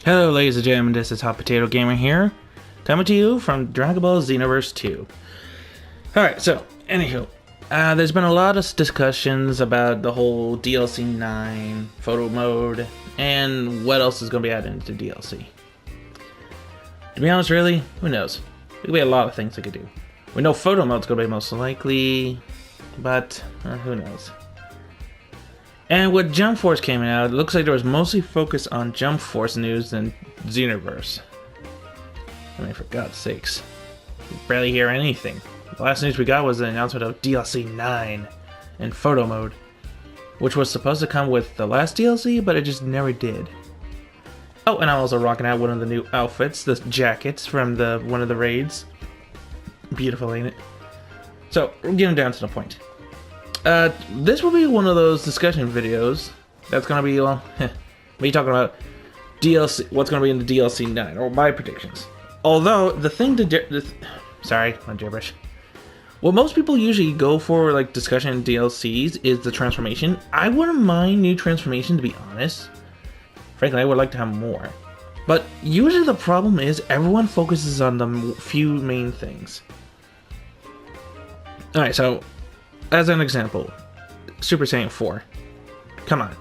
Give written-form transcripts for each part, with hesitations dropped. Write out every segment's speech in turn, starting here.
Hello ladies and gentlemen, this is Hot Potato Gamer here, coming to you from Dragon Ball Xenoverse 2. Alright, so, anywho, there's been a lot of discussions about the whole DLC 9 photo mode, and what else is going to be added into DLC. To be honest, really, who knows? There could be a lot of things they could do. We know photo mode's going to be most likely, but who knows? And with Jump Force came out, it looks like there was mostly focus on Jump Force news than Xenoverse. I mean, for God's sakes. You barely hear anything. The last news we got was the announcement of DLC 9 in photo mode, which was supposed to come with the last DLC, but it just never did. Oh, and I'm also rocking out one of the new outfits, the jackets from one of the raids. Beautiful, ain't it? So, we're getting down to the point. This will be one of those discussion videos that's gonna be, well, me talking about DLC, what's gonna be in the DLC 9, or my predictions. Although, sorry, my gibberish. What most people usually go for, like, discussion in DLCs is the transformation. I wouldn't mind new transformation, to be honest. Frankly, I would like to have more. But usually the problem is everyone focuses on the few main things. Alright, so as an example, Super Saiyan 4. Come on.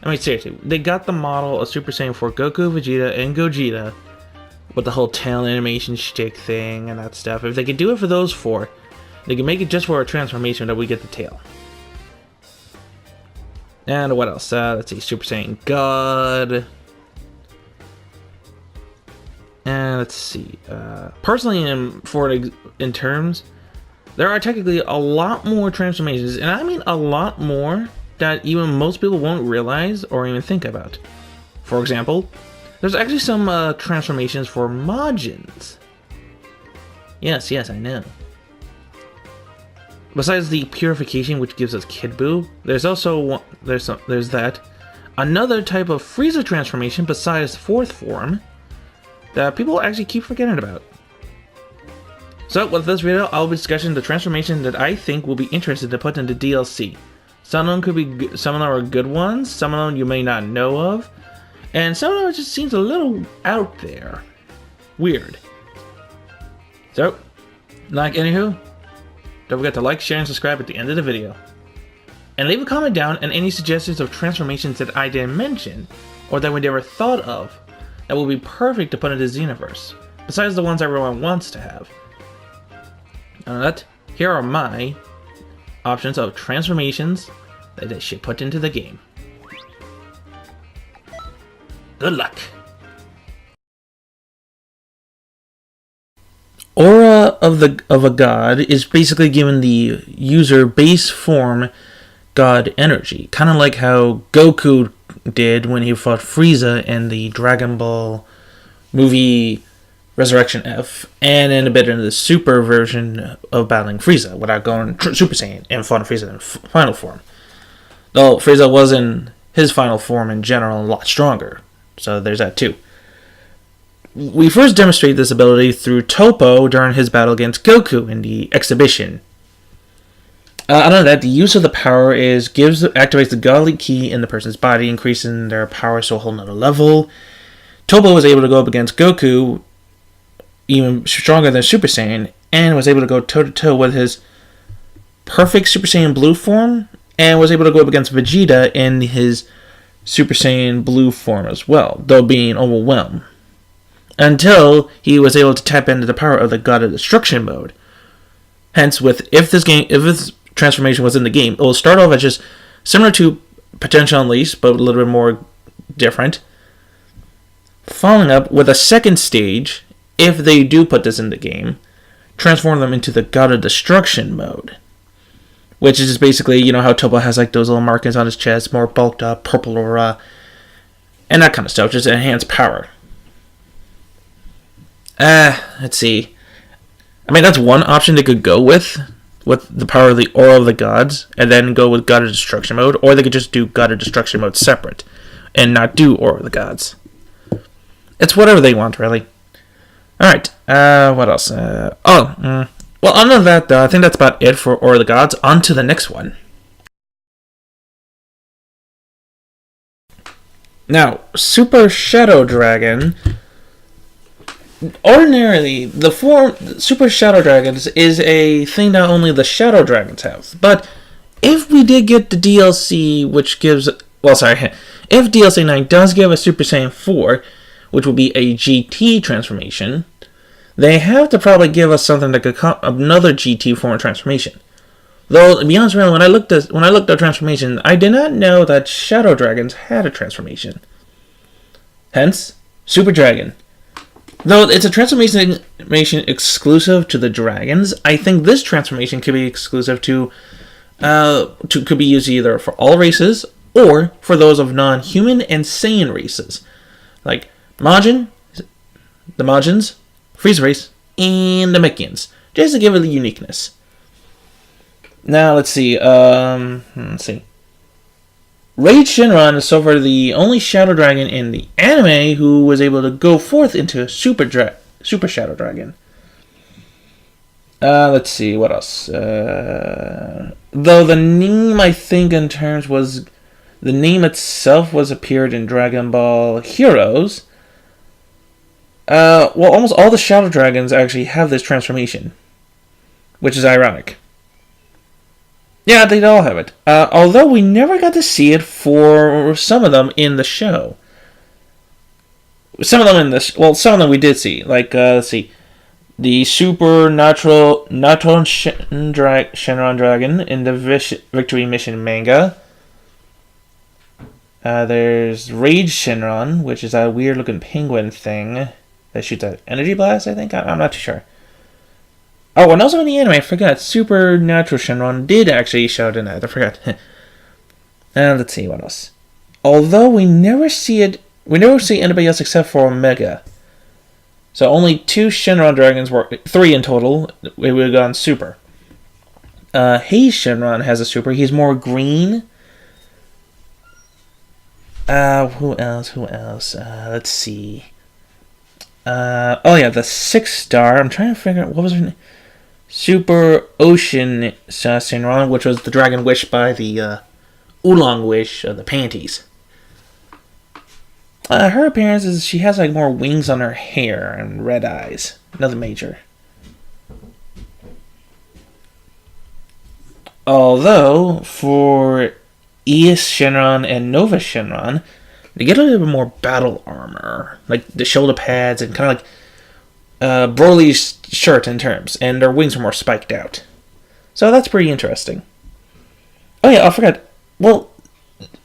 I mean, seriously, they got the model of Super Saiyan 4 Goku, Vegeta, and Gogeta with the whole tail animation shtick thing and that stuff. If they could do it for those four, they can make it just for a transformation that we get the tail. And what else? Let's see, Super Saiyan God. And let's see. Personally, in terms, there are technically a lot more transformations, and I mean a lot more, that even most people won't realize or even think about. For example, there's actually some transformations for Majins. Yes, I know. Besides the purification, which gives us Kid Buu, there's also there's that another type of Frieza transformation besides fourth form that people actually keep forgetting about. So with this video, I'll be discussing the transformation that I think will be interesting to put into DLC. Some of them could be some of them are good ones, some of them you may not know of, and some of them just seems a little out there, weird. So, anywho, don't forget to like, share, and subscribe at the end of the video. And leave a comment down on any suggestions of transformations that I didn't mention, or that we never thought of, that will be perfect to put into Xenoverse, besides the ones everyone wants to have. Here are my options of transformations that they should put into the game. Good luck! Aura of a god is basically given the user base form god energy, kind of like how Goku did when he fought Frieza in the Dragon Ball movie Resurrection F, and then a bit into the super version of battling Frieza without going Super Saiyan and fought Frieza in final form. Though Frieza was in his final form in general a lot stronger, so there's that too. We first demonstrate this ability through Toppo during his battle against Goku in the exhibition. Other than that, the use of the power activates the godly key in the person's body, increasing their power to a whole nother level. Toppo was able to go up against Goku even stronger than Super Saiyan, and was able to go toe-to-toe with his perfect Super Saiyan Blue form, and was able to go up against Vegeta in his Super Saiyan Blue form as well, though being overwhelmed. Until he was able to tap into the power of the God of Destruction mode. Hence, if this transformation was in the game, it will start off as just similar to Potential Unleashed, but a little bit more different. Following up with a second stage, if they do put this in the game, transform them into the God of Destruction mode. Which is just basically, you know how Toppo has like those little markings on his chest, more bulked up, purple aura, and that kind of stuff, just enhanced power. Let's see. I mean, that's one option they could go with the power of the Aura of the Gods, and then go with God of Destruction mode, or they could just do God of Destruction mode separate, and not do Aura of the Gods. It's whatever they want, really. Alright, what else? Well, other than that, I think that's about it for Aura of the Gods. On to the next one. Now, Super Shadow Dragon. Ordinarily, the form Super Shadow Dragons is a thing that only the Shadow Dragons have. But if we did get the DLC, which gives... Well, sorry. If DLC 9 does give a Super Saiyan 4, which will be a GT transformation, they have to probably give us something that could come another GT form of transformation. Though, to be honest, really, when I looked at transformation, I did not know that Shadow Dragons had a transformation. Hence, Super Dragon. Though it's a transformation exclusive to the dragons, I think this transformation could be exclusive could be used either for all races or for those of non-human and Saiyan races, like Majin, the Majins, Frieza race, and the Namekians, just to give it the uniqueness. Now let's see. Rage Shenron is so far the only Shadow Dragon in the anime who was able to go forth into Super Shadow Dragon. Let's see, what else? Though the name, I think, in terms was... The name itself was appeared in Dragon Ball Heroes. Well, almost all the Shadow Dragons actually have this transformation, which is ironic. Yeah, they all have it. Although we never got to see it for some of them in the show. Some of them we did see. Like, let's see. The Supernatural Shenron Dragon in the Victory Mission manga. There's Rage Shenron, which is a weird-looking penguin thing that shoots an energy blast, I think? I'm not too sure. Oh, and also in the anime, I forgot, Supernatural Shenron did actually show up in that. I forgot. Let's see, what else? Although we never see anybody else except for Omega. So only 2 Shenron Dragons, 3 in total, we would have gone Super. Haze Shenron has a Super. He's more green. Who else? Let's see. Oh yeah, the 6-star. I'm trying to figure out, what was her name? Super Ocean Shenron, which was the dragon wish by the Oolong wish of the panties. Her appearance is she has like more wings on her hair and red eyes. Nothing major. Although for East Shenron and Nova Shenron, they get a little bit more battle armor, like the shoulder pads and kind of like Broly's shirt in terms, and their wings are more spiked out. So that's pretty interesting. Oh yeah, I forgot. Well,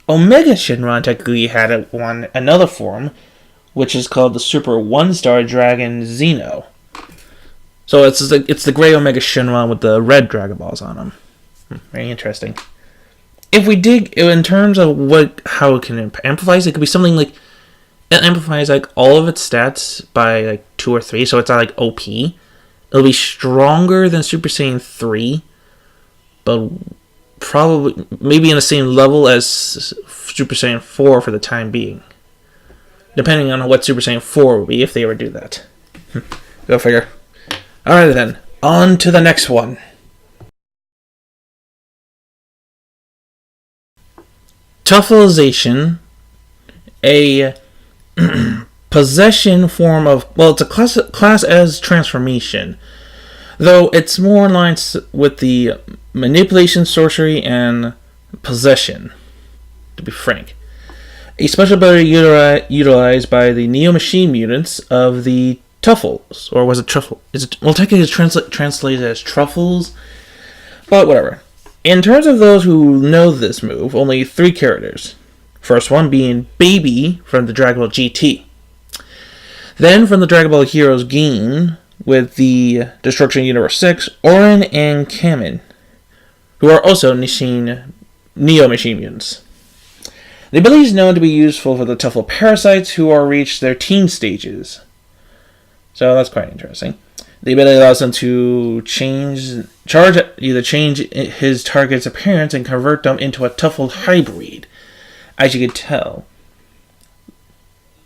Omega Shenron technically had another form, which is called the Super 1-star Dragon Xeno. So it's the gray Omega Shenron with the red Dragon Balls on them. Very interesting. If we dig in terms of how it can amplify, it could be something like it amplifies like all of its stats by like 2 or 3, so it's not like OP. It'll be stronger than Super Saiyan 3, but probably maybe in the same level as Super Saiyan 4 for the time being. Depending on what Super Saiyan 4 will be if they ever do that. Go figure. Alright then, on to the next one. Tuffleization, a possession form of... Well, it's a class as transformation, though it's more in line with the manipulation, sorcery, and possession, to be frank. A special ability utilized by the Neo Machine mutants of the Tuffles, or was it Truffle? Well, technically it's translated as Truffles, but whatever. In terms of those who know this move, only 3 characters. First one being Baby from the Dragon Ball GT. Then from the Dragon Ball Heroes game with the Destruction Universe 6, Orin and Kamen, who are also Neo Machine mutants. The ability is known to be useful for the Tuffle parasites who are reached their teen stages. So that's quite interesting. The ability allows them to change his target's appearance and convert them into a Tuffle hybrid, as you can tell.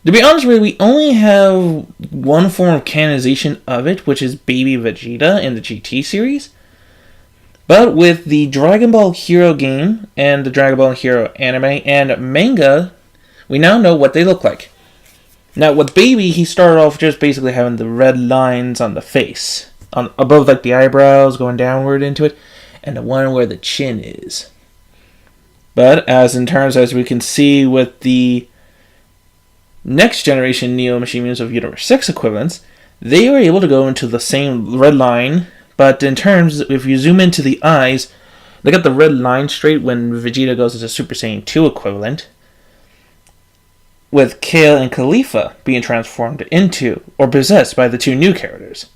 To be honest with you, we only have one form of canonization of it, which is Baby Vegeta in the GT series. But with the Dragon Ball Hero game and the Dragon Ball Hero anime and manga, we now know what they look like. Now, with Baby, he started off just basically having the red lines on the face, above like the eyebrows going downward into it, and the one where the chin is. But as we can see with the next generation Neo Machine Mutants of Universe 6 equivalents, they were able to go into the same red line, but in terms, if you zoom into the eyes, they got the red line straight when Vegeta goes into Super Saiyan 2 equivalent, with Kale and Khalifa being transformed into or possessed by the two new characters.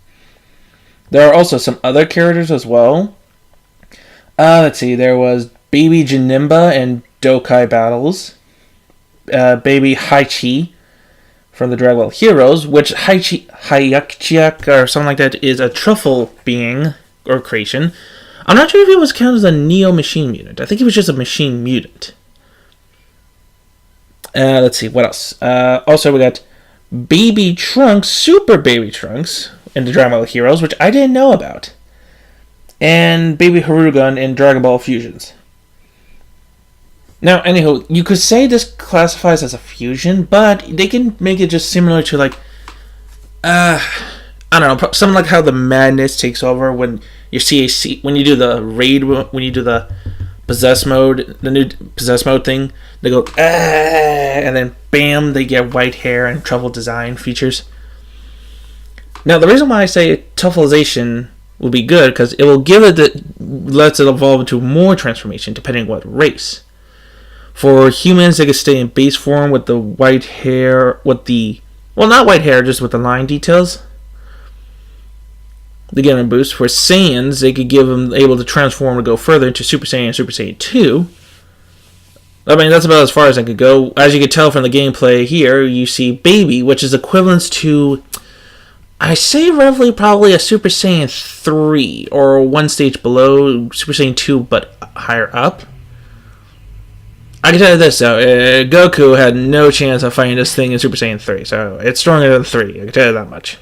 There are also some other characters as well. Let's see, there was Baby Janemba and Dokai battles. Baby Haichi from the Dragon Ball Heroes, which Hayachiak or something like that is a truffle being or creation. I'm not sure if he was counted as a Neo Machine Mutant. I think he was just a Machine Mutant. Let's see, what else? Also, we got Baby Trunks, Super Baby Trunks in the Dragon Ball Heroes, which I didn't know about. And Baby Harugan in Dragon Ball Fusions. Now, anywho, you could say this classifies as a fusion, but they can make it just similar to, like, I don't know, something like how the madness takes over when your CAC, when you do the raid, when you do the possess mode, the new possess mode thing, they go, and then bam, they get white hair and truffle design features. Now, the reason why I say Tuffleization will be good, because it will give it lets it evolve into more transformation depending on what race. For humans, they could stay in base form with the white hair, with the, well, not white hair, just with the line details. They give them a boost. For Saiyans, they could give them able to transform or go further into Super Saiyan and Super Saiyan 2. I mean, that's about as far as I could go. As you can tell from the gameplay here, you see Baby, which is equivalent to, I say roughly probably a Super Saiyan 3, or one stage below Super Saiyan 2, but higher up. I can tell you this, though. Goku had no chance of fighting this thing in Super Saiyan 3, so it's stronger than 3, I can tell you that much.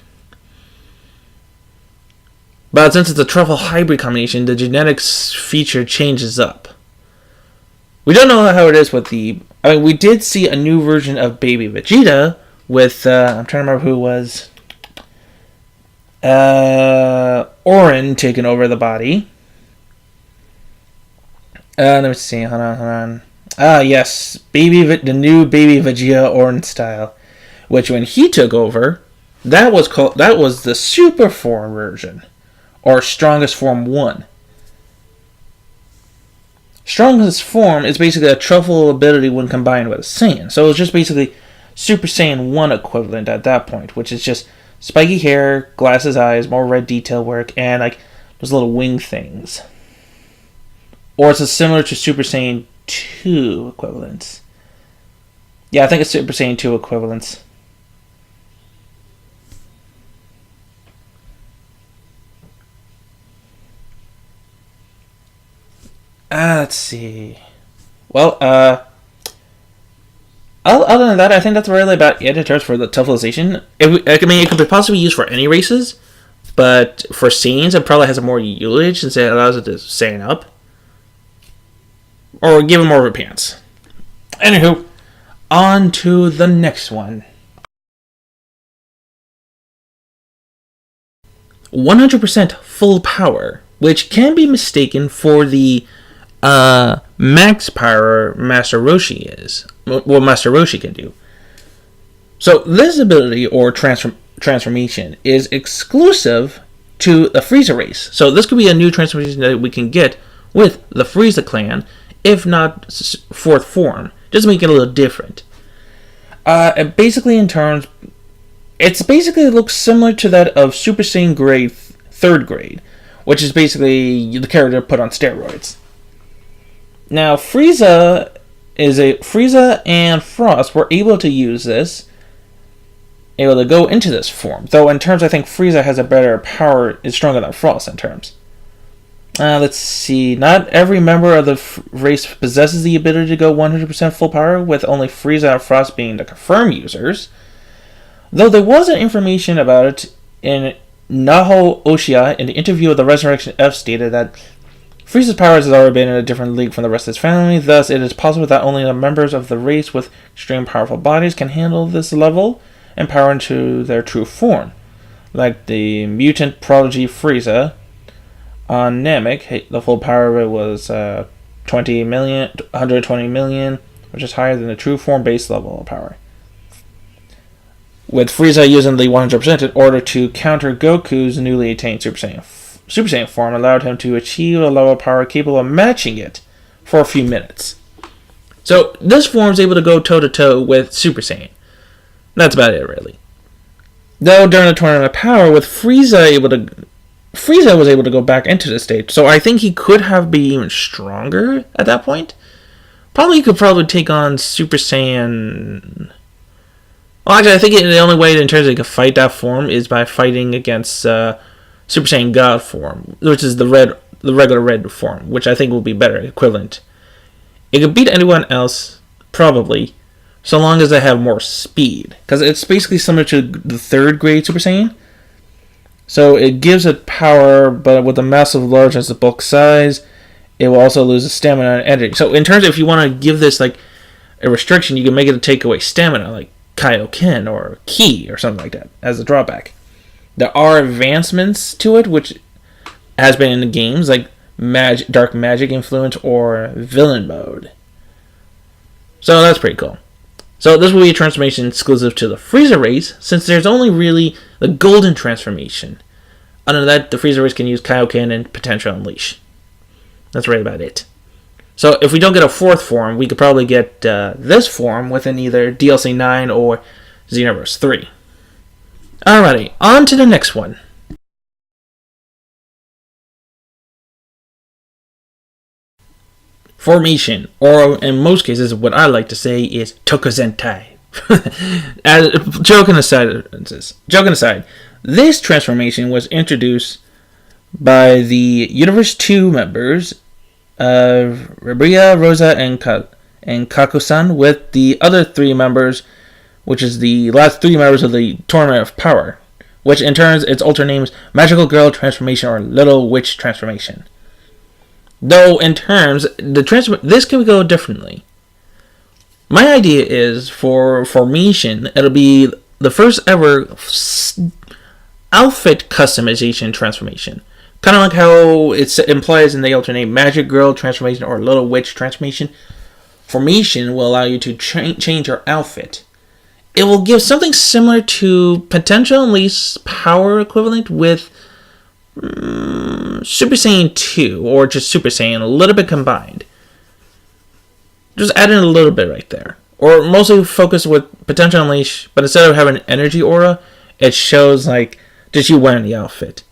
But since it's a truffle hybrid combination, the genetics feature changes up. We don't know how it is with the... I mean, we did see a new version of Baby Vegeta with... I'm trying to remember who it was. Orin taking over the body. Let me see. Hold on. Yes. The new Baby Vegeta Orin style. Which, when he took over, that was the Super Form version. Or Strongest Form 1. Strongest Form is basically a truffle ability when combined with a Saiyan. So it's just basically Super Saiyan 1 equivalent at that point, which is just spiky hair, glasses, eyes, more red detail work, and like those little wing things. Or it's similar to Super Saiyan 2 equivalents. Yeah, I think it's Super Saiyan 2 equivalents. Let's see. Well, other than that, I think that's really about it in terms for the Tuffleization. It could be possibly used for any races, but for Saiyans, it probably has more usage since it allows it to stand up. Or give him more of a pants. Anywho, on to the next one. 100% full power, which can be mistaken for the max power Master Roshi is. What Master Roshi can do. So this ability or transformation is exclusive to the Frieza race. So this could be a new transformation that we can get with the Frieza clan, if not fourth form, just to make it a little different. It basically looks similar to that of Super Saiyan grade 3rd grade, which is basically the character put on steroids. Now, Frieza and Frost were able to use this, able to go into this form. Though in terms, I think Frieza has a better power, is stronger than Frost in terms. Let's see. Not every member of the race possesses the ability to go 100% full power, with only Frieza and Frost being the confirmed users. Though there wasn't information about it in Naho Oshia, in the interview with the Resurrection F, stated that Frieza's powers has already been in a different league from the rest of his family, thus it is possible that only the members of the race with extreme powerful bodies can handle this level and power into their true form. Like the mutant prodigy Frieza on Namek, the full power of it was 120 million, which is higher than the true form base level of power. With Frieza using the 100% in order to counter Goku's newly attained Super Saiyan form, allowed him to achieve a level of power capable of matching it for a few minutes. So this form is able to go toe-to-toe with Super Saiyan. That's about it, really. Though during the Tournament of Power, with Frieza was able to go back into the stage, so I think he could have been even stronger at that point. He could take on Super Saiyan. Well, actually, I think the only way in terms of he could fight that form is by fighting against Super Saiyan God form, which is the regular red form, which I think will be better equivalent. It could beat anyone else, probably, so long as they have more speed, because it's basically similar to the third grade Super Saiyan. So it gives it power, but with a massive largeness of bulk size, it will also lose its stamina and energy. So in terms of if you want to give this like a restriction, you can make it to take away stamina, like Kaioken or Ki or something like that, as a drawback. There are advancements to it, which has been in the games, like dark magic influence or villain mode. So that's pretty cool. So this will be a transformation exclusive to the Frieza race, since there's only really the golden transformation. Other than that, the Frieza race can use Kaioken and Potential Unleash. That's right about it. So if we don't get a fourth form, we could probably get this form within either DLC 9 or Xenoverse 3. Alrighty, on to the next one. Formation, or in most cases, what I like to say is Tokuzentai. Joking aside, this transformation was introduced by the Universe 2 members of Ribria, Rosa, and Kaku-san, with the other three members, which is the last three members of the Tournament of Power, which in turn its alternate name is Magical Girl Transformation or Little Witch Transformation. Though in terms, this can go differently. My idea is for Formation, it'll be the first ever outfit customization transformation. Kind of like how it implies in the alternate Magic Girl Transformation or Little Witch Transformation. Formation will allow you to change your outfit. It will give something similar to Potential Unleash power equivalent with Super Saiyan 2 or just Super Saiyan, a little bit combined. Just add in a little bit right there. Or mostly focus with Potential Unleash, but instead of having an energy aura, it shows like, did you wear the outfit?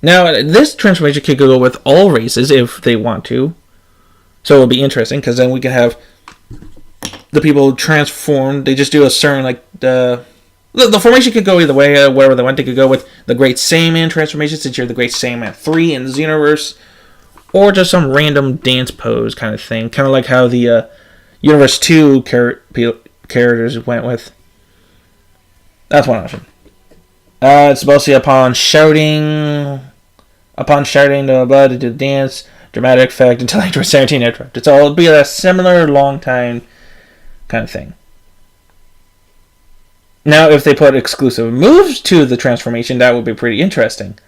Now, this transformation could go with all races if they want to. So it'll be interesting, because then we can have the people transformed. They just do a certain, like, the formation could go either way, wherever they want. They could go with the Great Saiyaman transformation, since you're the Great Saiyaman 3 in the Xenoverse, or just some random dance pose kind of thing, kind of like how the Universe 2 characters went with. That's one option. It's mostly upon shouting the blood to do the dance, dramatic effect until like 17 interrupted. So it'll be a similar long time kind of thing. Now, if they put exclusive moves to the transformation, that would be pretty interesting.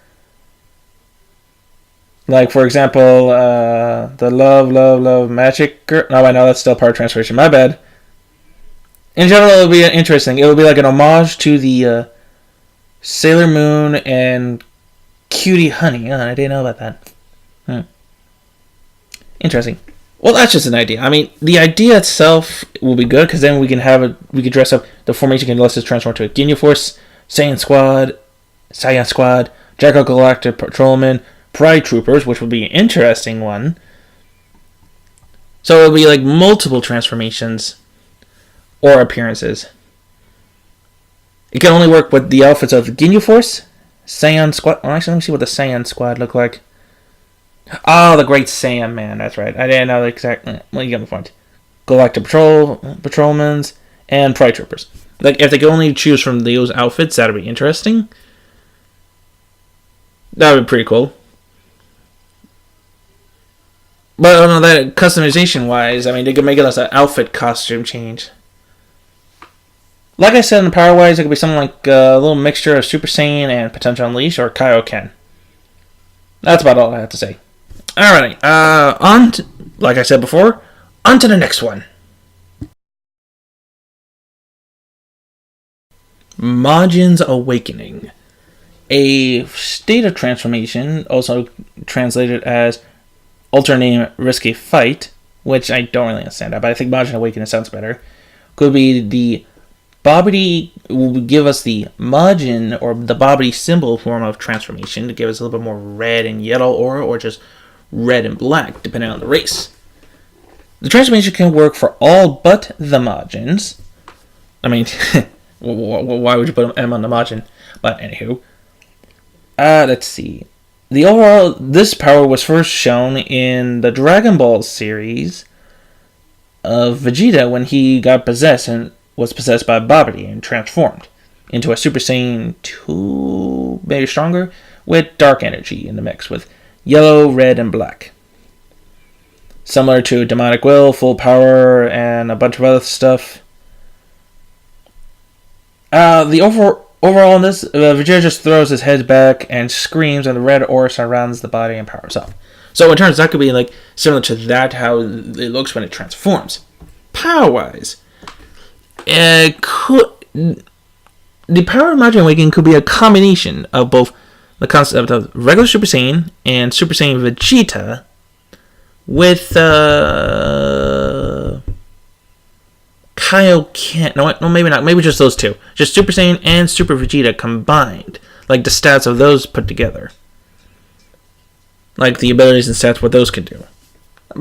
Like, for example, the Love Magic Girl. No, I know that's still part of transformation. My bad. In general, it'll be interesting. It'll be like an homage to the Sailor Moon and Cutie Honey. I didn't know about that. Interesting. Well, that's just an idea. I mean, the idea itself will be good, because then we can dress up the formation, can let us transform to a Ginyu Force, Saiyan Squad, Jacko Galactic Patrolman, Pride Troopers, which would be an interesting one. So it'll be like multiple transformations or appearances. It can only work with the outfits of the Ginyu Force, Saiyan Squad. Oh, actually, let me see what the Saiyan Squad look like. Oh, the Great Saiyan Man. That's right. I didn't know the exact. Well, you get the point. Galactic Patrolmans and Pride Troopers. Like, if they could only choose from those outfits, that'd be interesting. That would be pretty cool. But I don't know that customization wise, I mean, they could make it as an outfit costume change. Like I said, in the power wise, it could be something like a little mixture of Super Saiyan and Potential Unleash or Kaioken. That's about all I have to say. Alrighty, like I said before, on to the next one. Majin's Awakening. A state of transformation, also translated as alternate name Risky Fight, which I don't really understand that, but I think Majin Awakening sounds better. Could be the Bobbity will give us the Majin or the Bobbity symbol form of transformation to give us a little bit more red and yellow aura, or just red and black, depending on the race. The transformation can work for all but the Majins. I mean, why would you put M on the Majin? But anywho, let's see. This power was first shown in the Dragon Ball series of Vegeta when he got possessed and was possessed by Bobbity and transformed into a Super Saiyan 2, maybe stronger, with dark energy in the mix, with yellow, red, and black. Similar to Demonic Will, Full Power, and a bunch of other stuff. Overall in this, Vegeta just throws his head back and screams, and the red aura surrounds the body and powers up. So in terms, that could be like similar to that, how it looks when it transforms. Power-wise, the power of Majin Awakening could be a combination of both the concept of regular Super Saiyan and Super Saiyan Vegeta with Kaioken. No, maybe not. Maybe just those two. Just Super Saiyan and Super Vegeta combined. Like the stats of those put together. Like the abilities and stats, what those could do.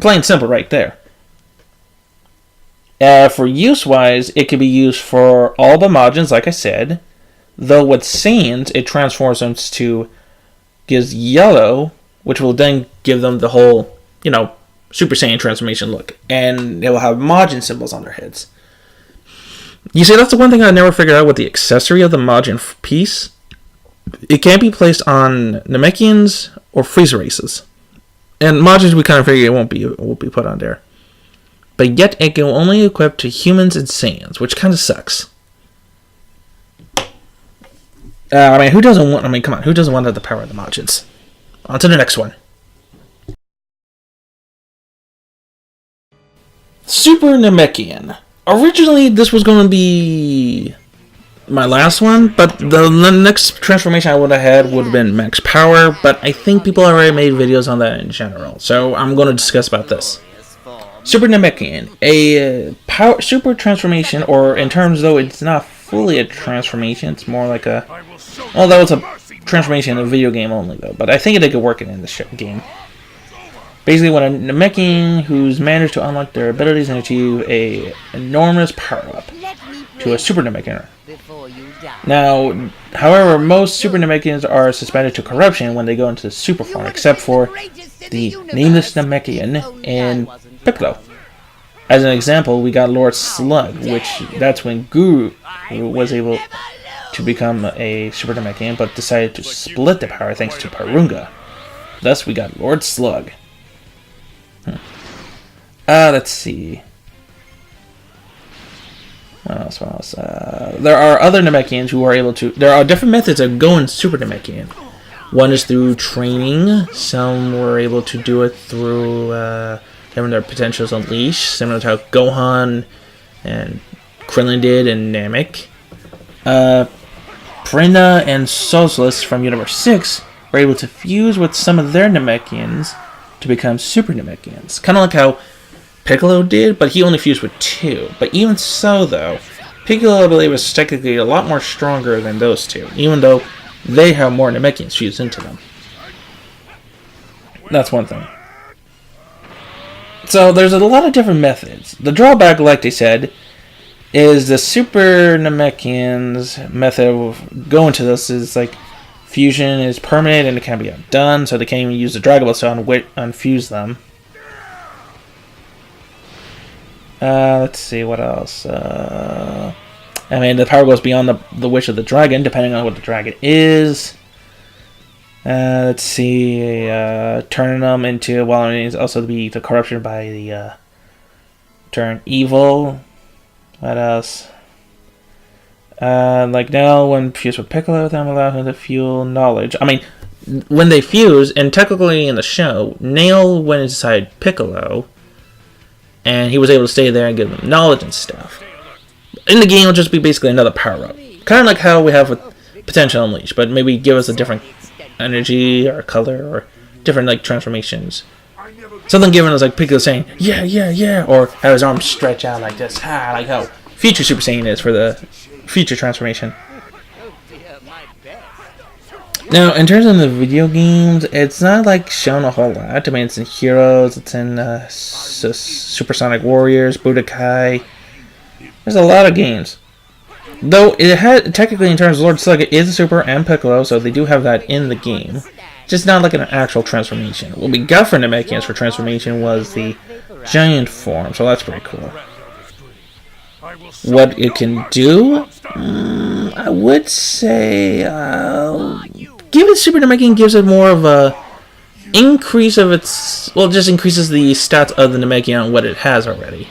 Plain simple right there. For use-wise, it could be used for all the Majins, like I said. Though with Saiyans, it transforms them to gives yellow, which will then give them the whole, Super Saiyan transformation look. And they will have Majin symbols on their heads. You see, that's the one thing I never figured out with the accessory of the Majin piece. It can't be placed on Namekians or Frieza races. And Majins, we kind of figure it won't be put on there. But yet it can only equip to humans and Saiyans, which kind of sucks. Who doesn't want? Come on, who doesn't want the power of the Majins? On to the next one. Super Namekian. Originally, this was going to be my last one, but the next transformation I would have had would have been Max Power, but I think people already made videos on that in general, so I'm going to discuss about this. Super Namekian, a super transformation, or in terms though it's not fully a transformation, it's more like a, well, that was a transformation in a video game only though, but I think it could work in this game. Basically, when a Namekian who's managed to unlock their abilities and achieve a enormous power-up to a Super Namekian. Now, however, most Super Namekians are suspended to corruption when they go into the super form, except for the Nameless Namekian and Piccolo. As an example, we got Lord Slug, which that's when Guru was able to become a Super Namekian, but decided to split the power thanks to Parunga. Thus, we got Lord Slug. Let's see. What else? There are other Namekians who are able to... There are different methods of going Super Namekian. One is through training. Some were able to do it through having their potentials unleashed, similar to how Gohan and Krillin did and Namek. Prina and Socialist from Universe 6 were able to fuse with some of their Namekians to become Super Namekians. Kind of like how Piccolo did, but he only fused with 2. But even so, though, Piccolo, I believe, is technically a lot more stronger than those 2, even though they have more Namekians fused into them. That's one thing. So there's a lot of different methods. The drawback, like they said, is the Super Namekians method of going to this is like fusion is permanent and it can't be undone, so they can't even use the Dragon Ball to unfuse them. Let's see, what else? The power goes beyond the wish of the dragon, depending on what the dragon is. Let's see. Turning them into, well, it needs also to be the corruption by the turn evil. What else? Like now, when fused with Piccolo, then allow him to fuel knowledge. I mean, when they fuse, and technically in the show, Nail went inside Piccolo, and he was able to stay there and give him knowledge and stuff. In the game, it'll just be basically another power-up. Kind of like how we have with Potential Unleashed, but maybe give us a different energy or color or different like transformations. Something given us like Piccolo saying, yeah, yeah, yeah, or have his arms stretch out like this, like how Future Super Saiyan is for the future transformation. Now, in terms of the video games, it's not like shown a whole lot. I mean, it's in Heroes, it's in Supersonic Warriors, Budokai. There's a lot of games. Though it had, technically in terms of Lord Slug, it is a Super and Piccolo, so they do have that in the game. Just not like an actual transformation. What we got for Namekians for transformation was the giant form, so that's pretty cool. What it can do? I would say giving Super Namekian gives it more of a increase of its, well, it just increases the stats of the Namekian on what it has already.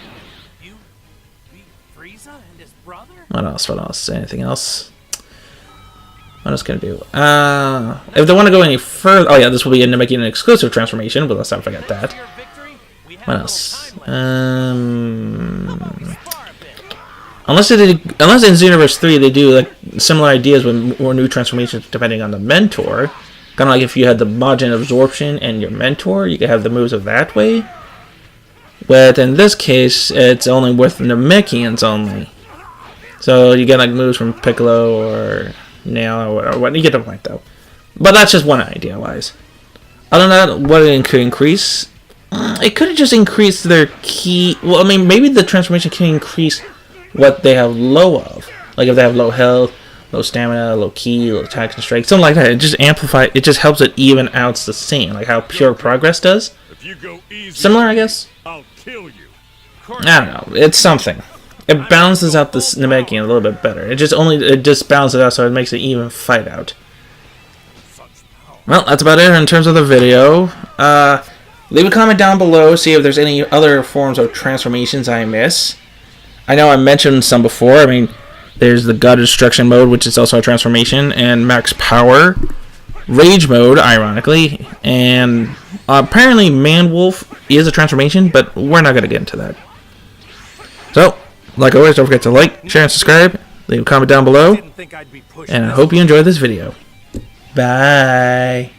What else? Anything else? What else can I do? If they want to go any further, oh yeah, this will be a Namekian exclusive transformation, but let's not forget that. What else? Unless in Xenoverse 3 they do like similar ideas with more new transformations depending on the mentor. Kind of like if you had the Majin Absorption and your mentor, you could have the moves of that way. But in this case, it's only with Namekians only. So you get like moves from Piccolo or Nail or what. You get the point though. But that's just one idea wise. Other than that, what it could increase? It could have just increased their key. Well, I mean, maybe the transformation can increase what they have low of. Like if they have low health, low stamina, low ki, low attack and strike, something like that. It just amplifies. It just helps it even out the same, like how Pure Progress does. Similar, I guess. I don't know. It's something. It balances out this Namekian a little bit better. It just balances it out so it makes it even fight out. Well, that's about it in terms of the video. Leave a comment down below, see if there's any other forms of transformations I miss. I know I mentioned some before. I mean, there's the God Destruction mode, which is also a transformation, and Max Power, Rage mode, ironically, and apparently Man Wolf is a transformation, but we're not going to get into that. So, like always, don't forget to like, share, and subscribe. Leave a comment down below. And I hope you enjoyed this video. Bye.